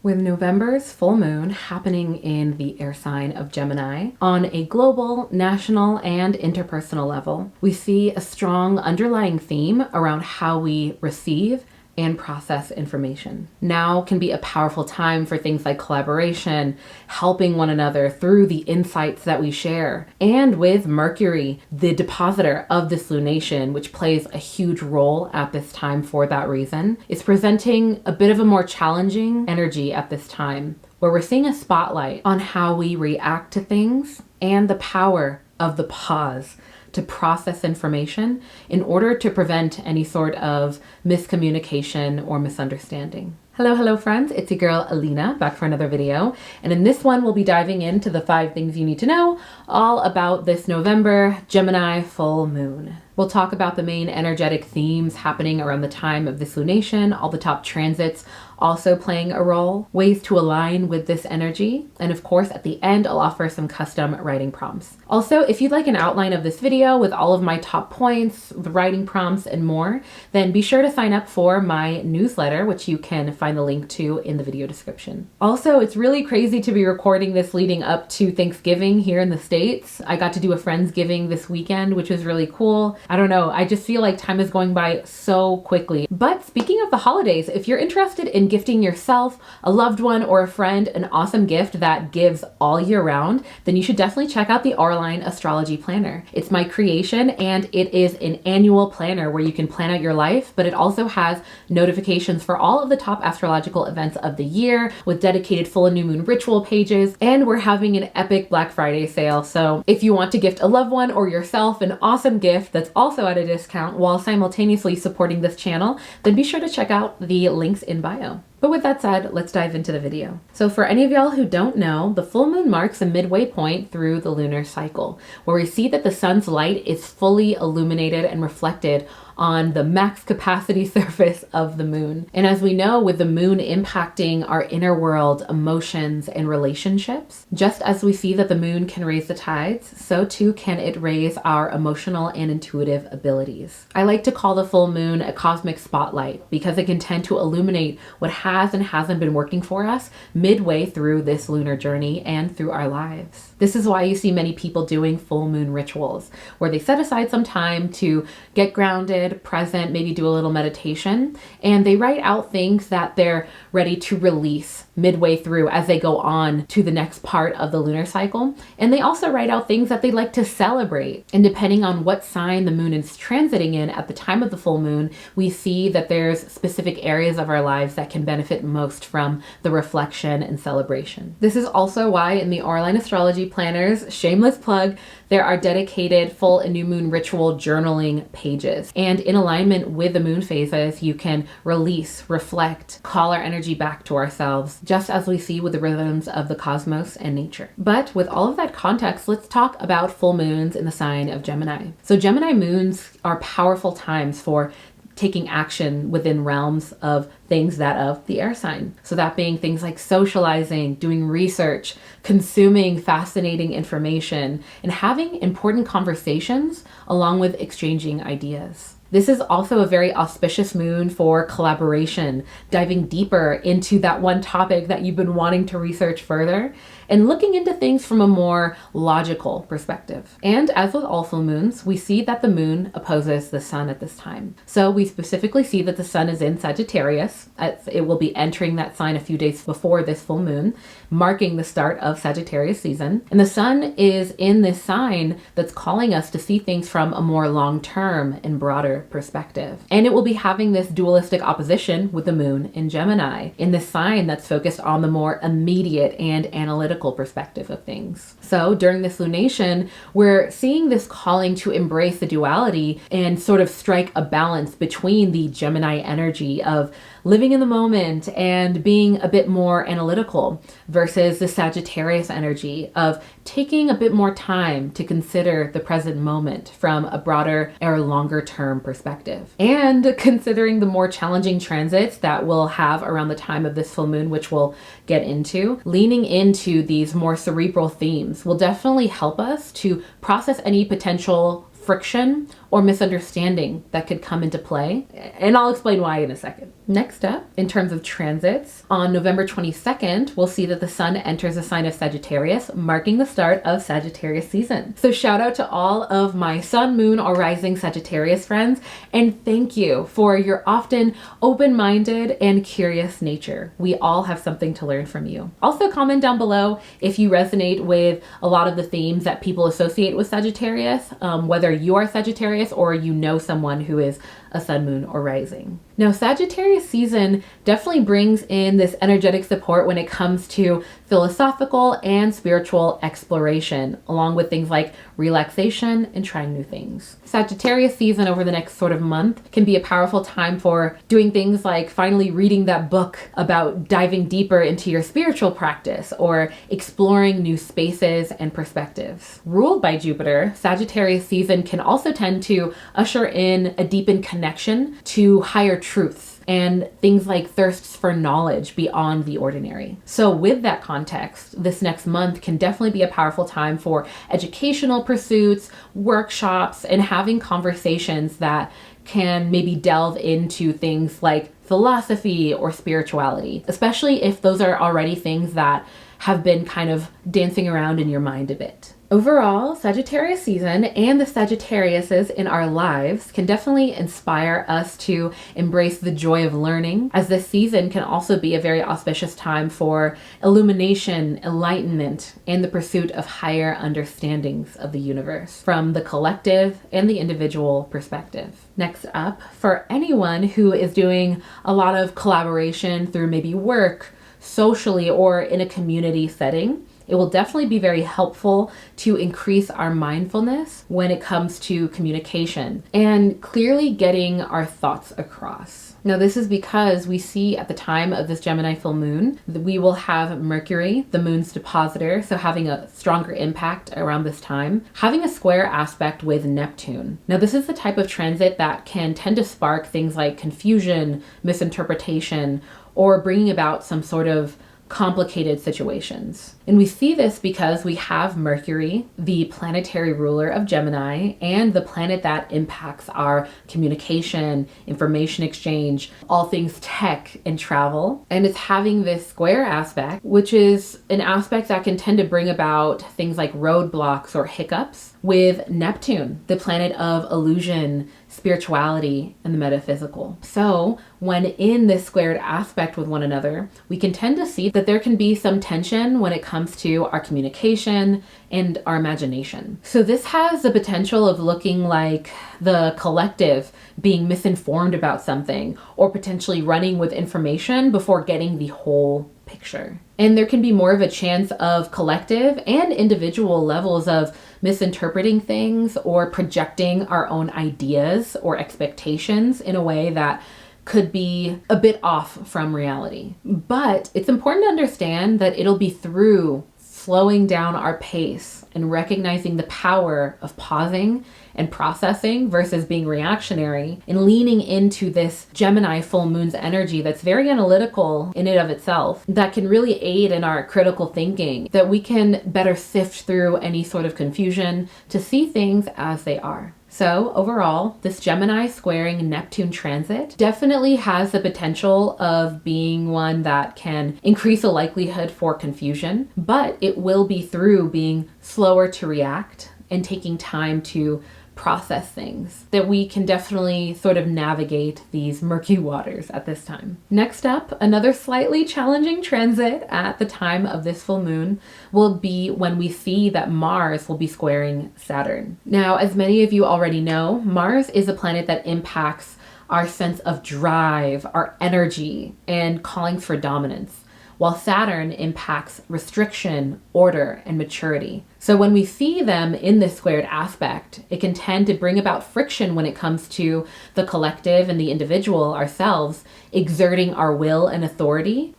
With November's full moon happening in the air sign of Gemini on a global, national, and interpersonal level, we see a strong underlying theme around how we receive and process information. Now can be a powerful time for things like collaboration, helping one another through the insights that we share. And with Mercury, the depositor of this lunation, which plays a huge role at this time for that reason, is presenting a bit of a more challenging energy at this time, where we're seeing a spotlight on how we react to things and the power of the pause to process information in order to prevent any sort of miscommunication or misunderstanding. Hello friends, it's your girl Alina back for another video, and in this one we'll be diving into the 5 things you need to know all about this November Gemini full moon. We'll talk about the main energetic themes happening around the time of this lunation, all the top transits also playing a role, ways to align with this energy, and of course at the end I'll offer some custom writing prompts. Also, if you'd like an outline of this video with all of my top points, the writing prompts, and more, then be sure to sign up for my newsletter, which you can find the link to in the video description. Also, it's really crazy to be recording this leading up to Thanksgiving here in the States. I got to do a Friendsgiving this weekend, which was really cool. I don't know, I just feel like time is going by so quickly. But speaking of the holidays, if you're interested in gifting yourself, a loved one, or a friend an awesome gift that gives all year round, then you should definitely check out the Auralign Astrology Planner. It's my creation and it is an annual planner where you can plan out your life, but it also has notifications for all of the top astrological events of the year with dedicated full and new moon ritual pages, and we're having an epic Black Friday sale. So if you want to gift a loved one or yourself an awesome gift that's also at a discount while simultaneously supporting this channel, then be sure to check out the links in bio. But with that said, let's dive into the video. So for any of y'all who don't know, the full moon marks a midway point through the lunar cycle, where we see that the sun's light is fully illuminated and reflected on the max capacity surface of the moon. And as we know, with the moon impacting our inner world, emotions, and relationships, just as we see that the moon can raise the tides, so too can it raise our emotional and intuitive abilities. I like to call the full moon a cosmic spotlight because it can tend to illuminate what has and hasn't been working for us midway through this lunar journey and through our lives. This is why you see many people doing full moon rituals, where they set aside some time to get grounded, present, maybe do a little meditation, and they write out things that they're ready to release midway through as they go on to the next part of the lunar cycle. And they also write out things that they like to celebrate. And depending on what sign the moon is transiting in at the time of the full moon, we see that there's specific areas of our lives that can benefit most from the reflection and celebration. This is also why in the Auralign Astrology Planners, shameless plug, there are dedicated full and new moon ritual journaling pages. And in alignment with the moon phases, you can release, reflect, call our energy back to ourselves, just as we see with the rhythms of the cosmos and nature. But with all of that context, let's talk about full moons in the sign of Gemini. So Gemini moons are powerful times for taking action within realms of things that of the air sign. So that being things like socializing, doing research, consuming fascinating information, and having important conversations along with exchanging ideas. This is also a very auspicious moon for collaboration, diving deeper into that one topic that you've been wanting to research further, and looking into things from a more logical perspective. And as with all full moons, we see that the moon opposes the sun at this time. So we specifically see that the sun is in Sagittarius. It will be entering that sign a few days before this full moon, marking the start of Sagittarius season. And the sun is in this sign that's calling us to see things from a more long-term and broader perspective. And it will be having this dualistic opposition with the moon in Gemini, in this sign that's focused on the more immediate and analytical perspective of things. So during this lunation, we're seeing this calling to embrace the duality and sort of strike a balance between the Gemini energy of living in the moment and being a bit more analytical versus the Sagittarius energy of taking a bit more time to consider the present moment from a broader or longer term perspective. And considering the more challenging transits that we'll have around the time of this full moon, which we'll get into, leaning into these more cerebral themes will definitely help us to process any potential friction or misunderstanding that could come into play. And I'll explain why in a second. Next up, in terms of transits, on November 22nd, we'll see that the sun enters the sign of Sagittarius, marking the start of Sagittarius season. So shout out to all of my sun, moon, or rising Sagittarius friends, and thank you for your often open-minded and curious nature. We all have something to learn from you. Also comment down below if you resonate with a lot of the themes that people associate with Sagittarius, whether you are Sagittarius or you know someone who is a sun, moon, or rising. Now, Sagittarius season definitely brings in this energetic support when it comes to philosophical and spiritual exploration, along with things like relaxation and trying new things. Sagittarius season over the next sort of month can be a powerful time for doing things like finally reading that book about diving deeper into your spiritual practice or exploring new spaces and perspectives. Ruled by Jupiter, Sagittarius season can also tend to usher in a deepened connection to higher truths and things like thirsts for knowledge beyond the ordinary. So with that context, this next month can definitely be a powerful time for educational pursuits, workshops, and having conversations that can maybe delve into things like philosophy or spirituality, especially if those are already things that have been kind of dancing around in your mind a bit. Overall, Sagittarius season and the Sagittariuses in our lives can definitely inspire us to embrace the joy of learning, as this season can also be a very auspicious time for illumination, enlightenment, and the pursuit of higher understandings of the universe from the collective and the individual perspective. Next up, for anyone who is doing a lot of collaboration through maybe work, socially, or in a community setting, it will definitely be very helpful to increase our mindfulness when it comes to communication and clearly getting our thoughts across. Now, this is because we see at the time of this Gemini full moon that we will have Mercury, the moon's depositor, so having a stronger impact around this time, having a square aspect with Neptune. Now, this is the type of transit that can tend to spark things like confusion, misinterpretation, or bringing about some sort of complicated situations. And we see this because we have Mercury, the planetary ruler of Gemini, and the planet that impacts our communication, information exchange, all things tech and travel. And it's having this square aspect, which is an aspect that can tend to bring about things like roadblocks or hiccups with Neptune, the planet of illusion, spirituality, and the metaphysical. So when in this squared aspect with one another, we can tend to see that there can be some tension when it comes to our communication and our imagination. So this has the potential of looking like the collective being misinformed about something, or potentially running with information before getting the whole picture. And there can be more of a chance of collective and individual levels of misinterpreting things or projecting our own ideas or expectations in a way that could be a bit off from reality. But it's important to understand that it'll be through slowing down our pace and recognizing the power of pausing and processing versus being reactionary and leaning into this Gemini full moon's energy that's very analytical in and of itself, that can really aid in our critical thinking, that we can better sift through any sort of confusion to see things as they are. So overall, this Gemini squaring Neptune transit definitely has the potential of being one that can increase the likelihood for confusion, but it will be through being slower to react and taking time to process things that we can definitely sort of navigate these murky waters at this time. Next up, another slightly challenging transit at the time of this full moon will be when we see that Mars will be squaring Saturn. Now, as many of you already know, Mars is a planet that impacts our sense of drive, our energy, and callings for dominance, while Saturn impacts restriction, order, and maturity. So when we see them in this squared aspect, it can tend to bring about friction when it comes to the collective and the individual, ourselves, exerting our will and authority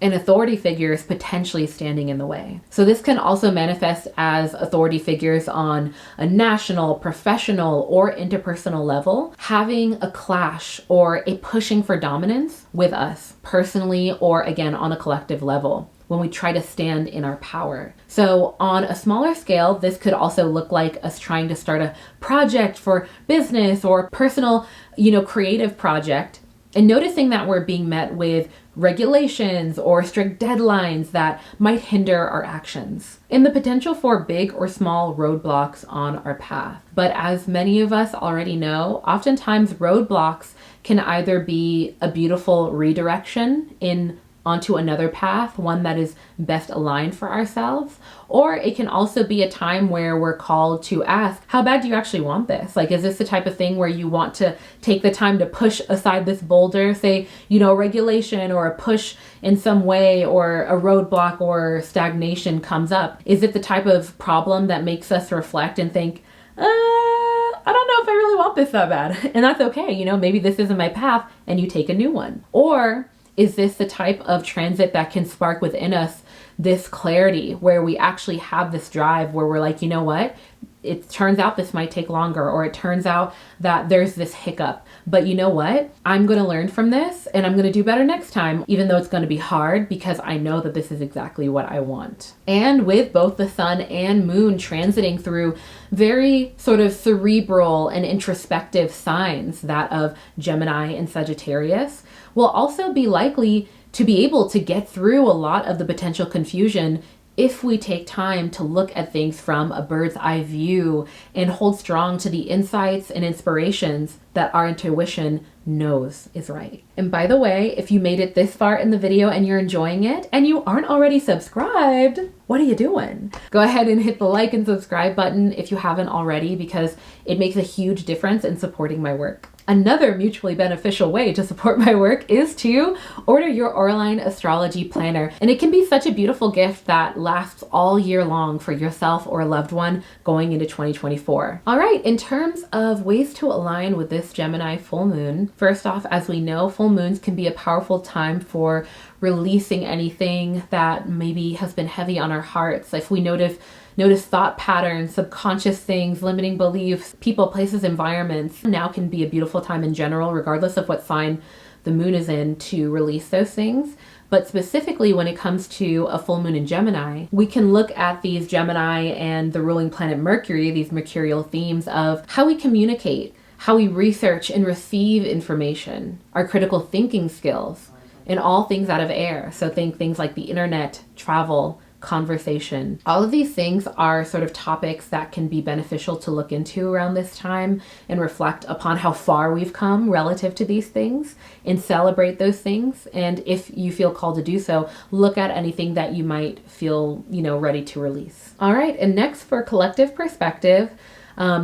figures potentially standing in the way. So this can also manifest as authority figures on a national, professional, or interpersonal level, having a clash or a pushing for dominance with us personally, or again on a collective level, when we try to stand in our power. So on a smaller scale, this could also look like us trying to start a project for business or personal, creative project, and noticing that we're being met with regulations or strict deadlines that might hinder our actions, and the potential for big or small roadblocks on our path. But as many of us already know, oftentimes roadblocks can either be a beautiful redirection onto another path, one that is best aligned for ourselves, or it can also be a time where we're called to ask, how bad do you actually want this? Like, is this the type of thing where you want to take the time to push aside this boulder, say, regulation or a push in some way, or a roadblock or stagnation comes up? Is it the type of problem that makes us reflect and think, I don't know if I really want this that bad? And that's okay. Maybe this isn't my path, and you take a new one. Or is this the type of transit that can spark within us this clarity, where we actually have this drive where we're like, you know what? It turns out this might take longer, or it turns out that there's this hiccup. But you know what? I'm going to learn from this, and I'm going to do better next time, even though it's going to be hard, because I know that this is exactly what I want. And with both the sun and moon transiting through very sort of cerebral and introspective signs, that of Gemini and Sagittarius, we'll also be likely to be able to get through a lot of the potential confusion if we take time to look at things from a bird's eye view and hold strong to the insights and inspirations that our intuition knows is right. And by the way, if you made it this far in the video and you're enjoying it and you aren't already subscribed, what are you doing? Go ahead and hit the like and subscribe button if you haven't already, because it makes a huge difference in supporting my work. Another mutually beneficial way to support my work is to order your Auralign astrology planner. And it can be such a beautiful gift that lasts all year long for yourself or a loved one going into 2024. All right, in terms of ways to align with this Gemini full moon, first off, as we know, full moons can be a powerful time for releasing anything that maybe has been heavy on our hearts. If we notice thought patterns, subconscious things, limiting beliefs, people, places, environments, now can be a beautiful time in general, regardless of what sign the moon is in, to release those things. But specifically when it comes to a full moon in Gemini, we can look at these Gemini and the ruling planet Mercury, these mercurial themes of how we communicate, how we research and receive information, our critical thinking skills, and all things out of air. So think things like the internet, travel, conversation. All of these things are sort of topics that can be beneficial to look into around this time and reflect upon how far we've come relative to these things and celebrate those things. And if you feel called to do so, look at anything that you might feel, ready to release. All right. And next, for collective perspective,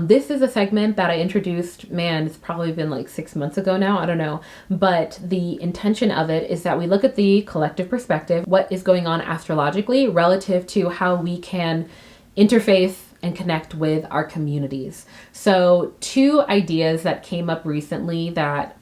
this is a segment that I introduced, it's probably been like 6 months ago now, I don't know. But the intention of it is that we look at the collective perspective, what is going on astrologically relative to how we can interface and connect with our communities. So 2 ideas that came up recently that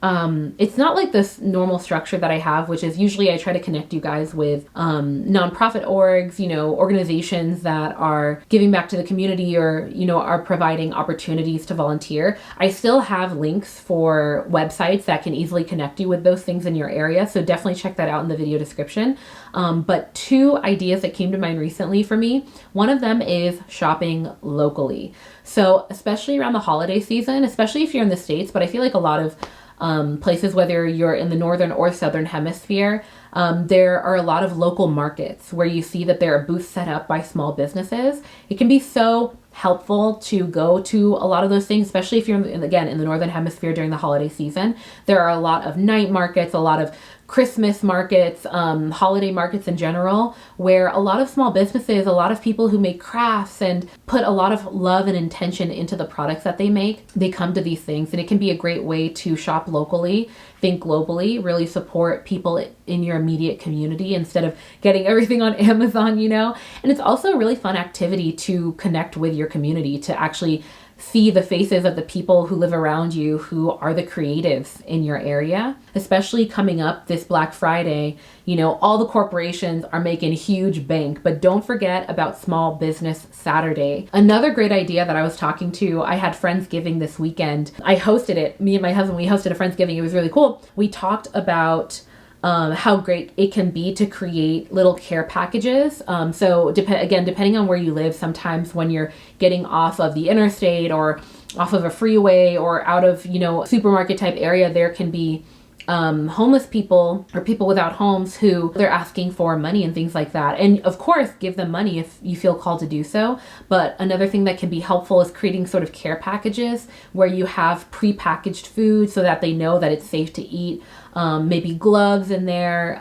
it's not like this normal structure that I have, which is usually I try to connect you guys with nonprofit orgs, organizations that are giving back to the community or, are providing opportunities to volunteer. I still have links for websites that can easily connect you with those things in your area. So definitely check that out in the video description. But 2 ideas that came to mind recently for me, one of them is shopping locally. So especially around the holiday season, especially if you're in the States, but I feel like a lot of places, whether you're in the northern or southern hemisphere, there are a lot of local markets where you see that there are booths set up by small businesses. It can be so helpful to go to a lot of those things, especially if you're in the northern hemisphere during the holiday season. There are a lot of night markets, a lot of Christmas markets, holiday markets in general, where a lot of small businesses, a lot of people who make crafts and put a lot of love and intention into the products that they make, they come to these things. And it can be a great way to shop locally, think globally, really support people in your immediate community instead of getting everything on Amazon, And it's also a really fun activity to connect with your community, to actually see the faces of the people who live around you, who are the creatives in your area. Especially coming up this Black Friday, all the corporations are making huge bank, but don't forget about Small Business Saturday. Another great idea that I was talking to, I had Friendsgiving this weekend. I hosted it, me and my husband, we hosted a Friendsgiving. It was really cool. We talked about how great it can be to create little care packages. So depending on where you live, sometimes when you're getting off of the interstate or off of a freeway or out of, supermarket type area, there can be homeless people or people without homes who they're asking for money and things like that. And of course, give them money if you feel called to do so. But another thing that can be helpful is creating sort of care packages where you have pre-packaged food so that they know that it's safe to eat. Maybe gloves in there,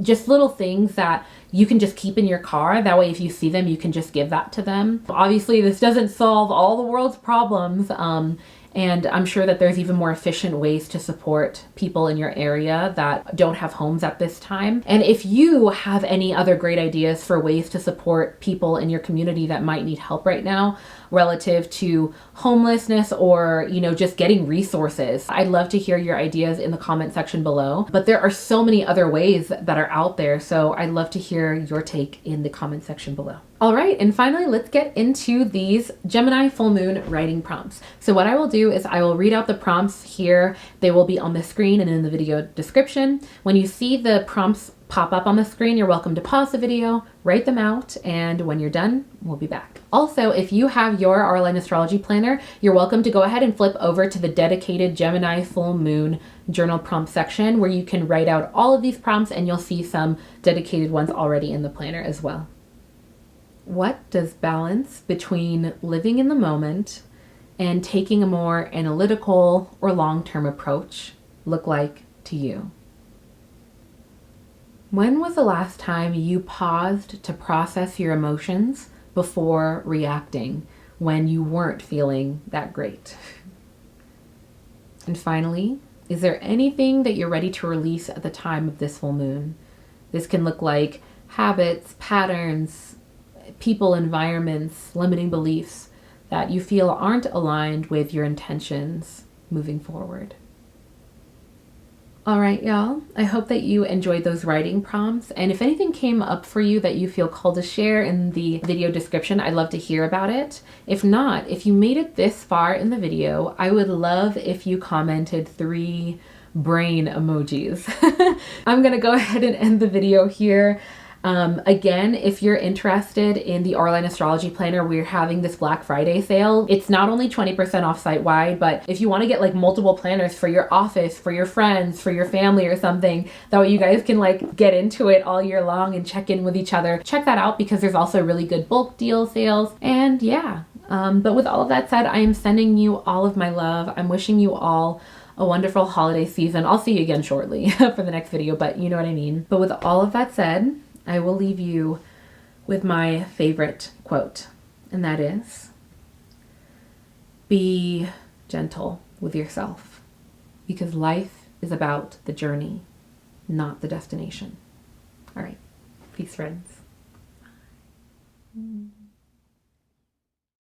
just little things that you can just keep in your car. That way, if you see them, you can just give that to them. Obviously, this doesn't solve all the world's problems. And I'm sure that there's even more efficient ways to support people in your area that don't have homes at this time. And if you have any other great ideas for ways to support people in your community that might need help right now relative to homelessness or, you know, just getting resources, I'd love to hear your ideas in the comment section below. But there are so many other ways that are out there. So I'd love to hear your take in the comment section below. All right, and finally, let's get into these Gemini full moon writing prompts. So what I will do is I will read out the prompts here. They will be on the screen and in the video description. When you see the prompts pop up on the screen, you're welcome to pause the video, write them out, and when you're done, we'll be back. Also, if you have your Auralign Astrology Planner, you're welcome to go ahead and flip over to the dedicated Gemini full moon journal prompt section where you can write out all of these prompts and you'll see some dedicated ones already in the planner as well. What does balance between living in the moment and taking a more analytical or long-term approach look like to you? When was the last time you paused to process your emotions before reacting when you weren't feeling that great? And finally, is there anything that you're ready to release at the time of this full moon? This can look like habits, patterns, people, environments, limiting beliefs that you feel aren't aligned with your intentions moving forward. All right, y'all. I hope that you enjoyed those writing prompts. And if anything came up for you that you feel called to share in the video description, I'd love to hear about it. If not, if you made it this far in the video, I would love if you commented 3 brain emojis. I'm going to go ahead and end the video here. Again, if you're interested in the Auralign Astrology Planner, we're having this Black Friday sale. It's not only 20% off site-wide, but if you want to get like multiple planners for your office, for your friends, for your family or something, that way you guys can like get into it all year long and check in with each other. Check that out because there's also really good bulk deal sales. And yeah, but with all of that said, I am sending you all of my love. I'm wishing you all a wonderful holiday season. I'll see you again shortly for the next video, but you know what I mean. But with all of that said, I will leave you with my favorite quote, and that is, be gentle with yourself because life is about the journey, not the destination. All right, peace, friends.